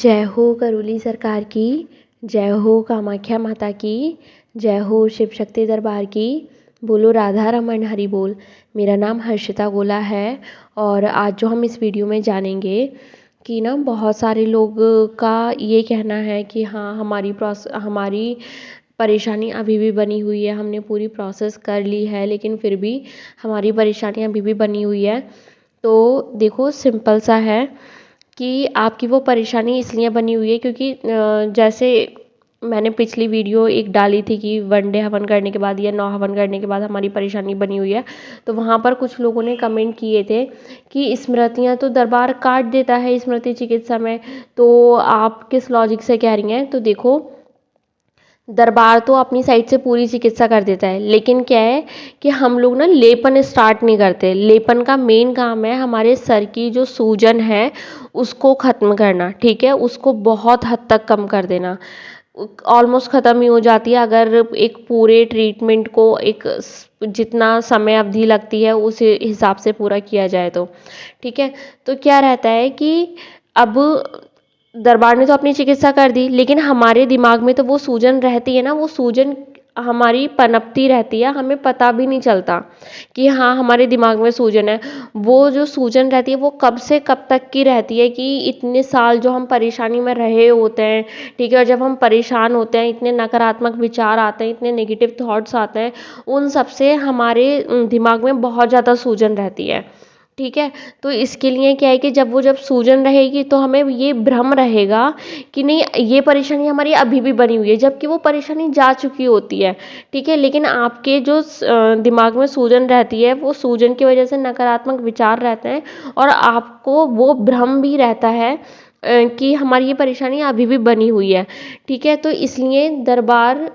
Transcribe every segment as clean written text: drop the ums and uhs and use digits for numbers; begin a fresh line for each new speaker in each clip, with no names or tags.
जय हो करोली सरकार की, जय हो कामाख्या माता की, जय हो शिव शक्ति दरबार की, बोलो राधा रमन हरि बोल। मेरा नाम हर्षिता गोला है और आज जो हम इस वीडियो में जानेंगे कि ना बहुत सारे लोग का ये कहना है कि हाँ हमारी परेशानी अभी भी बनी हुई है, हमने पूरी प्रोसेस कर ली है लेकिन फिर भी हमारी परेशानी अभी भी बनी हुई है। तो देखो सिंपल सा है कि आपकी वो परेशानी इसलिए बनी हुई है क्योंकि जैसे मैंने पिछली वीडियो एक डाली थी कि 1 डे हवन करने के बाद या 9 हवन करने के बाद हमारी परेशानी बनी हुई है, तो वहाँ पर कुछ लोगों ने कमेंट किए थे कि स्मृतियाँ तो दरबार काट देता है स्मृति चिकित्सा में, तो आप किस लॉजिक से कह रही हैं। तो देखो दरबार तो अपनी साइड से पूरी चिकित्सा कर देता है, लेकिन क्या है कि हम लोग ना लेपन स्टार्ट नहीं करते। लेपन का मेन काम है हमारे सर की जो सूजन है उसको ख़त्म करना, ठीक है, उसको बहुत हद तक कम कर देना। ऑलमोस्ट ख़त्म ही हो जाती है अगर एक पूरे ट्रीटमेंट को एक जितना समय अवधि लगती है उस हिसाब से पूरा किया जाए तो, ठीक है। तो क्या रहता है कि अब दरबार ने तो अपनी चिकित्सा कर दी, लेकिन हमारे दिमाग में तो वो सूजन रहती है ना, वो सूजन हमारी पनपती रहती है, हमें पता भी नहीं चलता कि हाँ हमारे दिमाग में सूजन है। वो जो सूजन रहती है वो कब से कब तक की रहती है कि इतने साल जो हम परेशानी में रहे होते हैं, ठीक है, और जब हम परेशान होते हैं इतने नकारात्मक विचार आते हैं, इतने नेगेटिव थॉट्स आते हैं, उन सब से हमारे दिमाग में बहुत ज़्यादा सूजन रहती है, ठीक है। तो इसके लिए क्या है कि जब सूजन रहेगी तो हमें ये भ्रम रहेगा कि नहीं ये परेशानी हमारी अभी भी बनी हुई है, जबकि वो परेशानी जा चुकी होती है, ठीक है। लेकिन आपके जो दिमाग में सूजन रहती है वो सूजन की वजह से नकारात्मक विचार रहते हैं और आपको वो भ्रम भी रहता है कि हमारी ये परेशानी अभी भी बनी हुई है, ठीक है। तो इसलिए दरबार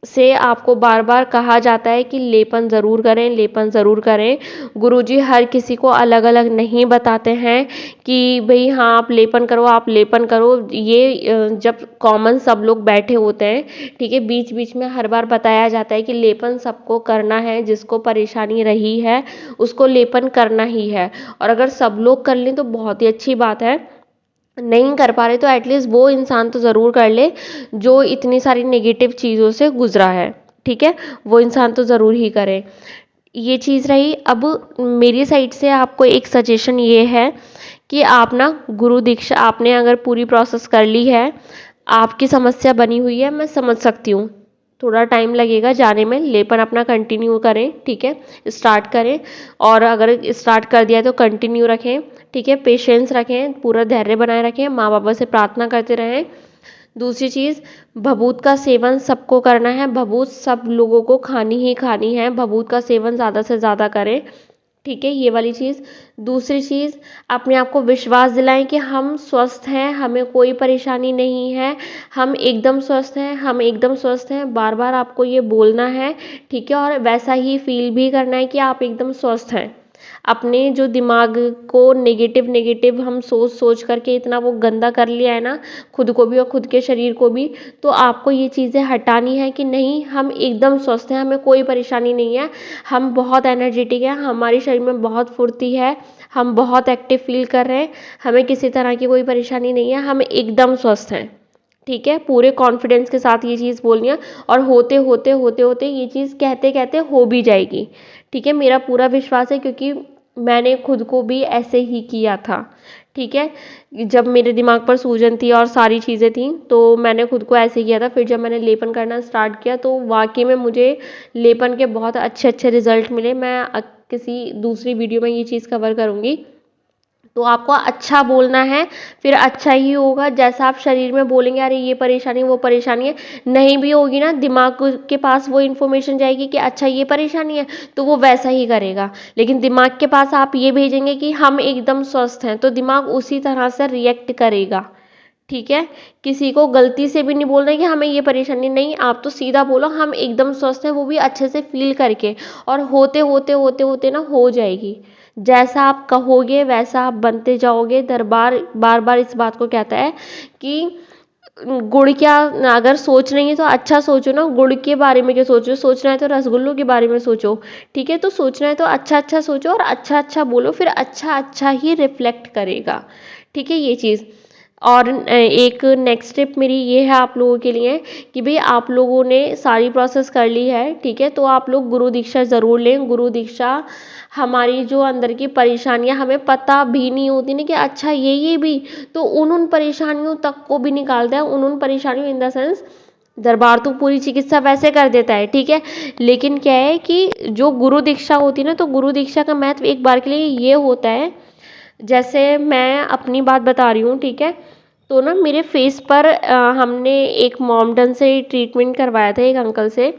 से आपको बार बार कहा जाता है कि लेपन ज़रूर करें, लेपन ज़रूर करें। गुरुजी हर किसी को अलग अलग नहीं बताते हैं कि भाई हाँ आप लेपन करो, आप लेपन करो। ये जब कॉमन सब लोग बैठे होते हैं, ठीक है, बीच बीच में हर बार बताया जाता है कि लेपन सबको करना है, जिसको परेशानी रही है उसको लेपन करना ही है। और अगर सब लोग कर लें तो बहुत ही अच्छी बात है, नहीं कर पा रहे तो एटलीस्ट वो इंसान तो ज़रूर कर ले जो इतनी सारी नेगेटिव चीज़ों से गुजरा है, ठीक है, वो इंसान तो ज़रूर ही करे। ये चीज़ रही। अब मेरी साइड से आपको एक सजेशन ये है कि आप ना गुरु दीक्षा आपने अगर पूरी प्रोसेस कर ली है, आपकी समस्या बनी हुई है, मैं समझ सकती हूँ, थोड़ा टाइम लगेगा जाने में, लेपन अपना कंटिन्यू करें, ठीक है, स्टार्ट करें। और अगर स्टार्ट कर दिया है तो कंटिन्यू रखें, ठीक है, पेशेंस रखें, पूरा धैर्य बनाए रखें, माँ बाबा से प्रार्थना करते रहें। दूसरी चीज़, भभूत का सेवन सबको करना है, भभूत सब लोगों को खानी ही खानी है, भभूत का सेवन ज़्यादा से ज़्यादा करें, ठीक है, ये वाली चीज़। दूसरी चीज़, अपने आप को विश्वास दिलाएं कि हम स्वस्थ हैं, हमें कोई परेशानी नहीं है, हम एकदम स्वस्थ हैं, हम एकदम स्वस्थ हैं, बार बार आपको ये बोलना है, ठीक है। और वैसा ही फील भी करना है कि आप एकदम स्वस्थ हैं। अपने जो दिमाग को नेगेटिव नेगेटिव हम सोच सोच करके इतना वो गंदा कर लिया है ना, खुद को भी और खुद के शरीर को भी, तो आपको ये चीज़ें हटानी है कि नहीं हम एकदम स्वस्थ हैं, हमें कोई परेशानी नहीं है, हम बहुत एनर्जेटिक हैं, हमारे शरीर में बहुत फुर्ती है, हम बहुत एक्टिव फील कर रहे हैं, हमें किसी तरह की कोई परेशानी नहीं है, हम एकदम स्वस्थ हैं, ठीक है। पूरे कॉन्फिडेंस के साथ ये चीज़ बोलनी है और होते होते होते होते ये चीज़ कहते कहते हो भी जाएगी, ठीक है, मेरा पूरा विश्वास है क्योंकि मैंने खुद को भी ऐसे ही किया था, ठीक है। जब मेरे दिमाग पर सूजन थी और सारी चीज़ें थी तो मैंने खुद को ऐसे किया था, फिर जब मैंने लेपन करना स्टार्ट किया तो वाकई में मुझे लेपन के बहुत अच्छे अच्छे रिजल्ट मिले। मैं किसी दूसरी वीडियो में ये चीज़ कवर करूँगी। तो आपको अच्छा बोलना है, फिर अच्छा ही होगा। जैसा आप शरीर में बोलेंगे अरे ये परेशानी वो परेशानी है, नहीं भी होगी ना, दिमाग के पास वो इन्फॉर्मेशन जाएगी कि अच्छा ये परेशानी है, तो वो वैसा ही करेगा। लेकिन दिमाग के पास आप ये भेजेंगे कि हम एकदम स्वस्थ हैं, तो दिमाग उसी तरह से रिएक्ट करेगा, ठीक है। किसी को गलती से भी नहीं बोलना है कि हमें ये परेशानी नहीं, आप तो सीधा बोलो हम एकदम स्वस्थ हैं, वो भी अच्छे से फील करके, और होते होते होते होते ना हो जाएगी। जैसा आप कहोगे वैसा आप बनते जाओगे। दरबार बार बार इस बात को कहता है कि गुड़ क्या, अगर सोच रही है तो अच्छा सोचो ना, गुड़ के बारे में क्या सोचो, सोचना है तो रसगुल्लों के बारे में सोचो, ठीक है। तो सोचना है तो अच्छा अच्छा सोचो और अच्छा अच्छा बोलो, फिर अच्छा अच्छा ही रिफ्लेक्ट करेगा, ठीक है, ये चीज़। और एक नेक्स्ट टिप मेरी ये है आप लोगों के लिए कि भाई आप लोगों ने सारी प्रोसेस कर ली है, ठीक है, तो आप लोग गुरु दीक्षा ज़रूर लें। गुरु दीक्षा हमारी जो अंदर की परेशानियां हमें पता भी नहीं होती ना कि अच्छा ये भी, तो उन परेशानियों तक को भी निकालता है। उन परेशानियों इन द सेंस दरबार तो पूरी चिकित्सा वैसे कर देता है, ठीक है, लेकिन क्या है कि जो गुरु दीक्षा होती है ना, तो गुरु दीक्षा का महत्व एक बार के लिए ये होता है, जैसे मैं अपनी बात बता रही हूँ, ठीक है, तो ना मेरे फेस पर हमने एक मॉमडन से ट्रीटमेंट करवाया था एक अंकल से।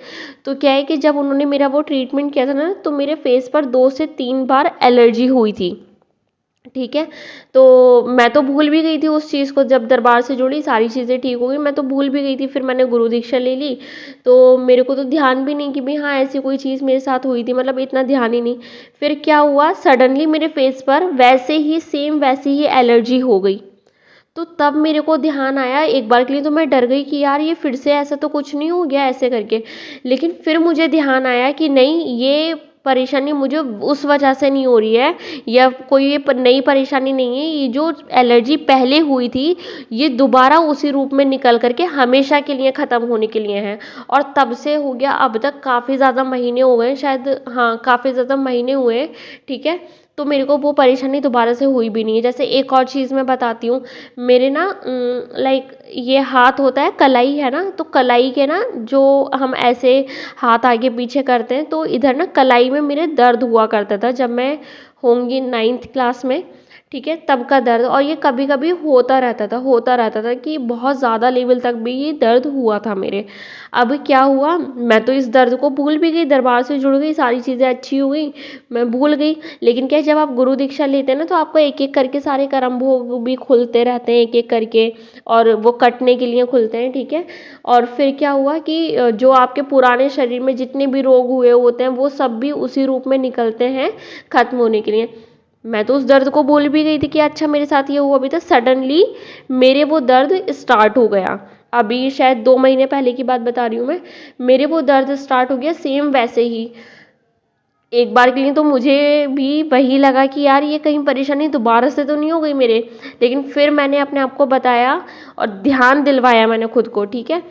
तो क्या है कि जब उन्होंने मेरा वो ट्रीटमेंट किया था ना, तो मेरे फेस पर 2 से 3 बार एलर्जी हुई थी, ठीक है। तो मैं तो भूल भी गई थी उस चीज़ को, जब दरबार से जुड़ी सारी चीज़ें ठीक हो गई, मैं तो भूल भी गई थी। फिर मैंने गुरु दीक्षा ले ली, तो मेरे को तो ध्यान भी नहीं कि भाई हाँ ऐसी कोई चीज़ मेरे साथ हुई थी, मतलब इतना ध्यान ही नहीं। फिर क्या हुआ, सडनली मेरे फेस पर वैसे ही सेम वैसे ही एलर्जी हो गई। तो तब मेरे को ध्यान आया, एक बार के लिए तो मैं डर गई कि यार ये फिर से ऐसा तो कुछ नहीं हो गया ऐसे करके। लेकिन फिर मुझे ध्यान आया कि नहीं, ये परेशानी मुझे उस वजह से नहीं हो रही है, या कोई ये नई परेशानी नहीं है, ये जो एलर्जी पहले हुई थी ये दोबारा उसी रूप में निकल करके हमेशा के लिए ख़त्म होने के लिए है। और तब से हो गया अब तक काफ़ी ज़्यादा महीने हो गए, शायद हाँ काफ़ी ज़्यादा महीने हुए, ठीक है। तो मेरे को वो परेशानी दोबारा से हुई भी नहीं है। जैसे एक और चीज़ मैं बताती हूँ, मेरे ना लाइक ये हाथ होता है, कलाई है ना, तो कलाई के ना जो हम ऐसे हाथ आगे पीछे करते हैं, तो इधर ना कलाई में मेरे दर्द हुआ करता था जब मैं होंगी 9th क्लास में, ठीक है, तब का दर्द। और ये कभी कभी होता रहता था कि बहुत ज़्यादा लेवल तक भी ये दर्द हुआ था मेरे। अब क्या हुआ, मैं तो इस दर्द को भूल भी गई, दरबार से जुड़ गई, सारी चीज़ें अच्छी हो गई, मैं भूल गई। लेकिन क्या, जब आप गुरु दीक्षा लेते हैं ना, तो आपको एक एक करके सारे कर्म भोग भी खुलते रहते हैं एक एक करके, और वो कटने के लिए खुलते हैं, ठीक है। और फिर क्या हुआ कि जो आपके पुराने शरीर में जितने भी रोग हुए होते हैं वो सब भी उसी रूप में निकलते हैं खत्म होने के लिए। मैं तो उस दर्द को भूल भी गई थी कि अच्छा मेरे साथ ये हुआ, अभी तो सडनली मेरे वो दर्द स्टार्ट हो गया। अभी शायद 2 महीने पहले की बात बता रही हूँ मैं, मेरे वो दर्द स्टार्ट हो गया सेम वैसे ही। एक बार के लिए तो मुझे भी वही लगा कि यार ये कहीं परेशानी दोबारा से तो नहीं हो गई मेरे। लेकिन फिर मैंने अपने आप को बताया और ध्यान दिलवाया मैंने खुद को, ठीक है,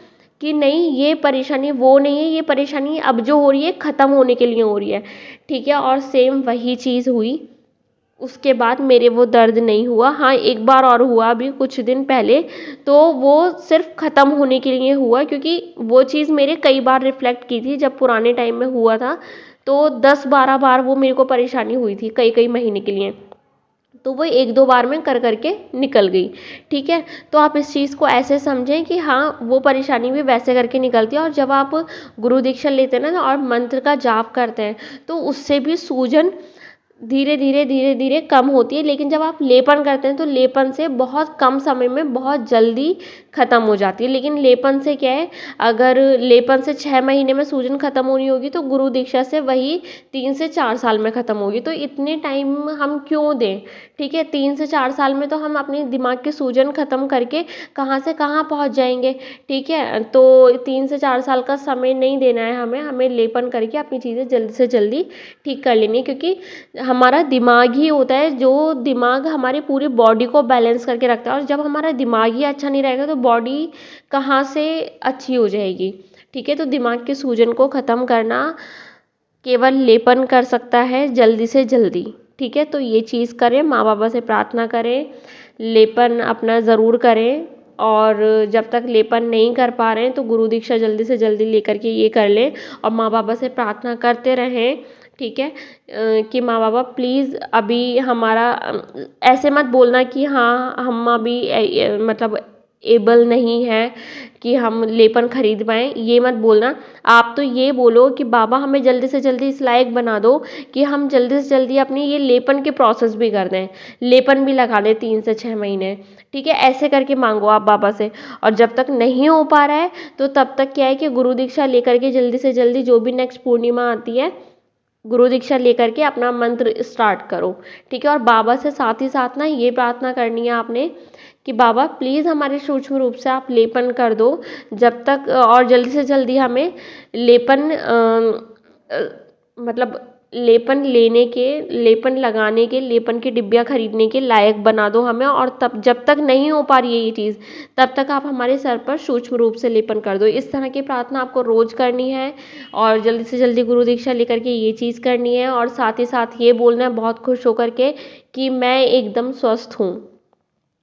कि नहीं ये परेशानी वो नहीं है, ये परेशानी अब जो हो रही है ख़त्म होने के लिए हो रही है, ठीक है। और सेम वही चीज़ हुई, उसके बाद मेरे वो दर्द नहीं हुआ। हाँ एक बार और हुआ अभी कुछ दिन पहले, तो वो सिर्फ ख़त्म होने के लिए हुआ, क्योंकि वो चीज़ मेरे कई बार रिफ्लेक्ट की थी जब पुराने टाइम में हुआ था, तो 10-12 बार वो मेरे को परेशानी हुई थी कई कई महीने के लिए। तो वो 1-2 बार में कर करके निकल गई, ठीक है। तो आप इस चीज़ को ऐसे समझें कि हाँ वो परेशानी भी वैसे करके निकलती है। और जब आप गुरु दीक्षा लेते हैं ना और मंत्र का जाप करते हैं, तो उससे भी सूजन धीरे धीरे कम होती है। लेकिन जब आप लेपन करते हैं तो लेपन से बहुत कम समय में बहुत जल्दी ख़त्म हो जाती है। लेकिन लेपन से क्या है, अगर लेपन से 6 महीने में सूजन ख़त्म होनी होगी, तो गुरु दीक्षा से वही 3 से 4 साल में ख़त्म होगी। तो इतने टाइम हम क्यों दें, ठीक है। 3 से 4 साल में तो हम अपने दिमाग की सूजन ख़त्म करके कहाँ से कहाँ पहुँच जाएंगे, ठीक है। तो 3 से 4 साल का समय नहीं देना है हमें, हमें लेपन करके अपनी चीज़ें जल्दी से जल्दी ठीक कर लेनी है। क्योंकि हमारा दिमाग ही होता है, जो दिमाग हमारी पूरी बॉडी को बैलेंस करके रखता है। और जब हमारा दिमाग ही अच्छा नहीं रहेगा तो बॉडी कहाँ से अच्छी हो जाएगी, ठीक है। तो दिमाग के सूजन को ख़त्म करना केवल लेपन कर सकता है जल्दी से जल्दी, ठीक है। तो ये चीज़ करें, माँ बाबा से प्रार्थना करें, लेपन अपना ज़रूर करें। और जब तक लेपन नहीं कर पा रहे हैं तो गुरु दीक्षा जल्दी से जल्दी लेकर के ये कर लें, और माँ बाबा से प्रार्थना करते रहें, ठीक है। कि माँ बाबा प्लीज़ अभी हमारा ऐसे मत बोलना कि हाँ हम अभी मतलब एबल नहीं है कि हम लेपन खरीद पाएँ, ये मत बोलना। आप तो ये बोलो कि बाबा हमें जल्दी से जल्दी इस लायक बना दो कि हम जल्दी से जल्दी अपनी ये लेपन के प्रोसेस भी कर दें, लेपन भी लगा लें 3 से 6 महीने, ठीक है। ऐसे करके मांगो आप बाबा से। और जब तक नहीं हो पा रहा है तो तब तक क्या है कि गुरु दीक्षा लेकर के जल्दी से जल्दी जो भी नेक्स्ट पूर्णिमा आती है, गुरु दीक्षा लेकर के अपना मंत्र स्टार्ट करो, ठीक है। और बाबा से साथ ही साथ ना ये प्रार्थना करनी है आपने कि बाबा प्लीज़ हमारे सूक्ष्म रूप से आप लेपन कर दो, जब तक और जल्दी से जल्दी हमें लेपन मतलब लेपन लगाने के, लेपन की डिब्बियाँ खरीदने के लायक बना दो हमें। और तब जब तक नहीं हो पा रही है ये चीज़, तब तक आप हमारे सर पर सूक्ष्म रूप से लेपन कर दो। इस तरह की प्रार्थना आपको रोज़ करनी है और जल्दी से जल्दी गुरु दीक्षा लेकर के ये चीज़ करनी है। और साथ ही साथ ये बोलना है बहुत खुश होकर के कि मैं एकदम स्वस्थ हूँ,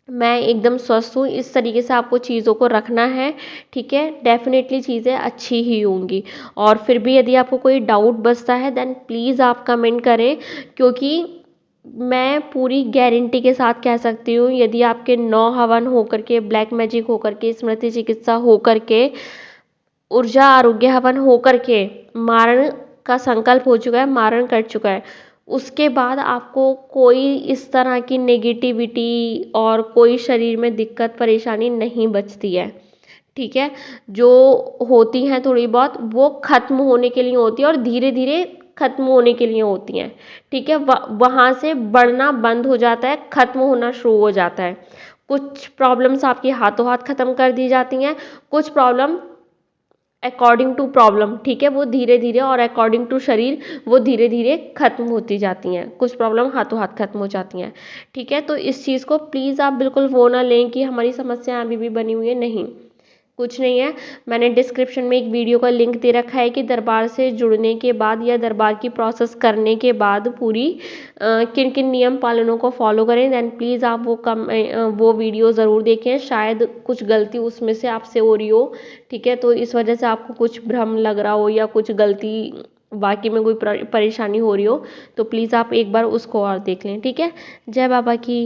मैं एकदम स्वस्थ हूँ। इस तरीके से आपको चीज़ों को रखना है, ठीक है। डेफिनेटली चीज़ें अच्छी ही होंगी। और फिर भी यदि आपको कोई डाउट बचता है देन प्लीज़ आप कमेंट करें, क्योंकि मैं पूरी गारंटी के साथ कह सकती हूँ यदि आपके 9 हवन होकर के, ब्लैक मैजिक होकर के, स्मृति चिकित्सा होकर के, ऊर्जा आरोग्य हवन होकर के मारण का संकल्प हो चुका है, मारण कर चुका है, उसके बाद आपको कोई इस तरह की नेगेटिविटी और कोई शरीर में दिक्कत परेशानी नहीं बचती है, ठीक है। जो होती हैं थोड़ी बहुत वो खत्म होने के लिए होती है और धीरे धीरे खत्म होने के लिए होती हैं, ठीक है। वहाँ से बढ़ना बंद हो जाता है, खत्म होना शुरू हो जाता है। कुछ प्रॉब्लम्स आपकी हाथों हाथ खत्म कर दी जाती हैं, कुछ प्रॉब्लम अकॉर्डिंग टू प्रॉब्लम, ठीक है, वो धीरे धीरे, और अकॉर्डिंग टू शरीर वो धीरे धीरे खत्म होती जाती हैं। कुछ प्रॉब्लम हाथों हाथ खत्म हो जाती हैं, ठीक है। तो इस चीज़ को प्लीज़ आप बिल्कुल वो ना लें कि हमारी समस्या अभी भी बनी हुई है, नहीं, कुछ नहीं है। मैंने डिस्क्रिप्शन में एक वीडियो का लिंक दे रखा है कि दरबार से जुड़ने के बाद या दरबार की प्रोसेस करने के बाद पूरी किन किन नियम पालनों को फॉलो करें। देन प्लीज़ आप वो वीडियो ज़रूर देखें, शायद कुछ गलती उसमें से आपसे हो रही हो, ठीक है। तो इस वजह से आपको कुछ भ्रम लग रहा हो या कुछ गलती बाकी में कोई परेशानी हो रही हो, तो प्लीज़ आप एक बार उसको और देख लें, ठीक है। जय बाबा की।